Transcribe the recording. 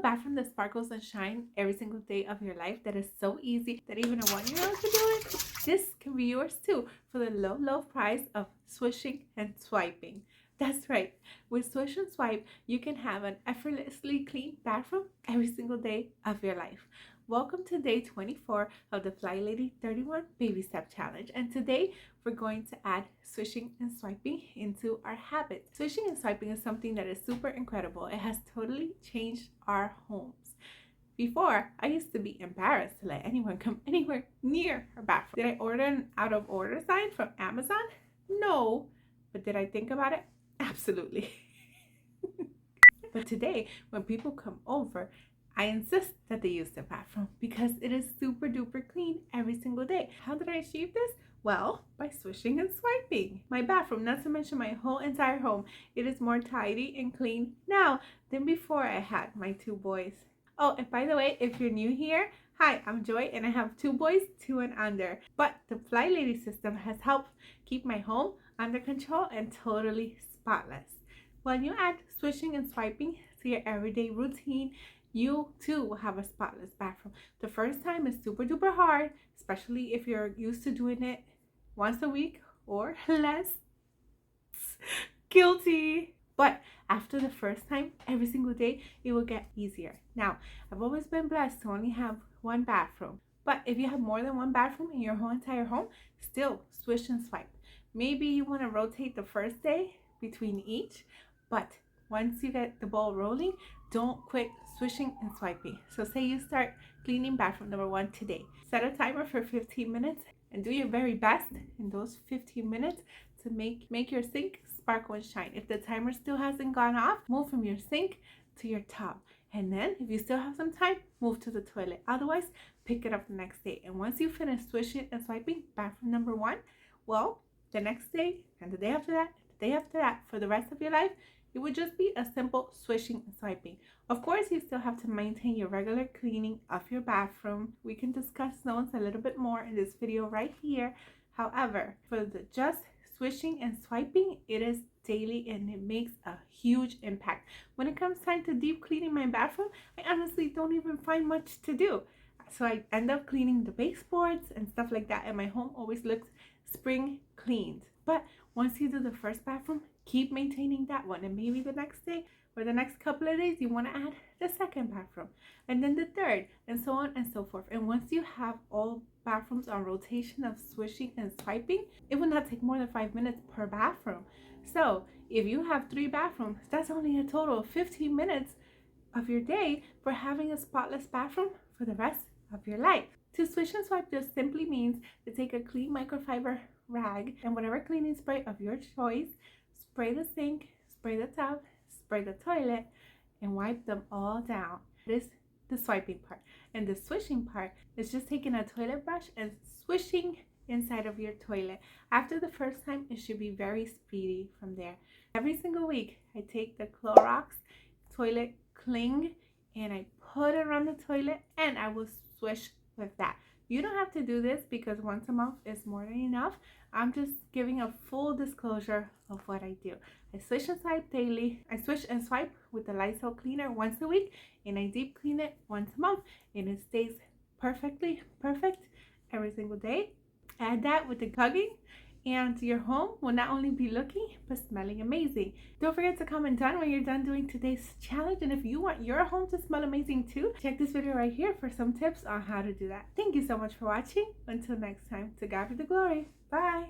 bathroom that sparkles and shines every single day of your life that is so easy that even a 1-year-old can do it? This can be yours too for the low, low price of swishing and swiping. That's right. With Swish and Swipe, you can have an effortlessly clean bathroom every single day of your life. Welcome to day 24 of the Flylady 31 Baby Step Challenge. And today we're going to add swishing and swiping into our habits. Swishing and swiping is something that is super incredible. It has totally changed our homes. Before, I used to be embarrassed to let anyone come anywhere near our bathroom. Did I order an out of order sign from Amazon? No. But did I think about it? Absolutely. But today, when people come over, I insist that they use the bathroom because it is super duper clean every single day. How did I achieve this? Well, by swishing and swiping. My bathroom, not to mention my whole entire home, it is more tidy and clean now than before I had my 2 boys. Oh, and by the way, if you're new here, hi, I'm Joy and I have 2 boys, 2 and under. But the Flylady system has helped keep my home under control and totally spotless. When you add swishing and swiping to your everyday routine, you too will have a spotless bathroom. The first time is super duper hard, especially if you're used to doing it once a week or less. Guilty. But after the first time, every single day, it will get easier. Now, I've always been blessed to only have 1 bathroom. But if you have more than 1 bathroom in your whole entire home, still swish and swipe. Maybe you want to rotate the first day between each, but once you get the ball rolling, don't quit swishing and swiping. So say you start cleaning bathroom number 1 today. Set a timer for 15 minutes and do your very best in those 15 minutes to make your sink sparkle and shine. If the timer still hasn't gone off, move from your sink to your tub. And then if you still have some time, move to the toilet. Otherwise, pick it up the next day. And once you finish swishing and swiping bathroom number 1, well, the next day and the day after that, for the rest of your life, it would just be a simple swishing and swiping. Of course, you still have to maintain your regular cleaning of your bathroom. We can discuss those a little bit more in this video right here. However, for the just swishing and swiping, it is daily and it makes a huge impact. When it comes time to deep cleaning my bathroom, I honestly don't even find much to do. So I end up cleaning the baseboards and stuff like that, and my home always looks spring cleaned. But once you do the first bathroom, keep maintaining that one, and maybe the next day or the next couple of days you want to add the second bathroom, and then the third, and so on and so forth. And once you have all bathrooms on rotation of swishing and swiping, it will not take more than 5 minutes per bathroom. So if you have 3 bathrooms, that's only a total of 15 minutes of your day for having a spotless bathroom for the rest of your life. To swish and swipe just simply means to take a clean microfiber rag and whatever cleaning spray of your choice, spray the sink, spray the tub, spray the toilet, and wipe them all down. This is the swiping part. And the swishing part is just taking a toilet brush and swishing inside of your toilet. After the first time, it should be very speedy from there. Every single week, I take the Clorox toilet cling and I put it around the toilet and I will swish with that. You don't have to do this because once a month is more than enough. I'm just giving a full disclosure of what I do. I swish and swipe daily. I swish and swipe with the Lysol cleaner once a week, and I deep clean it once a month, and it stays perfectly perfect every single day. Add that with the hugging, and your home will not only be looking but smelling amazing. Don't forget to comment down when you're done doing today's challenge, and if you want your home to smell amazing too, check this video right here for some tips on how to do that. Thank you so much for watching. Until next time, to God be the glory. Bye.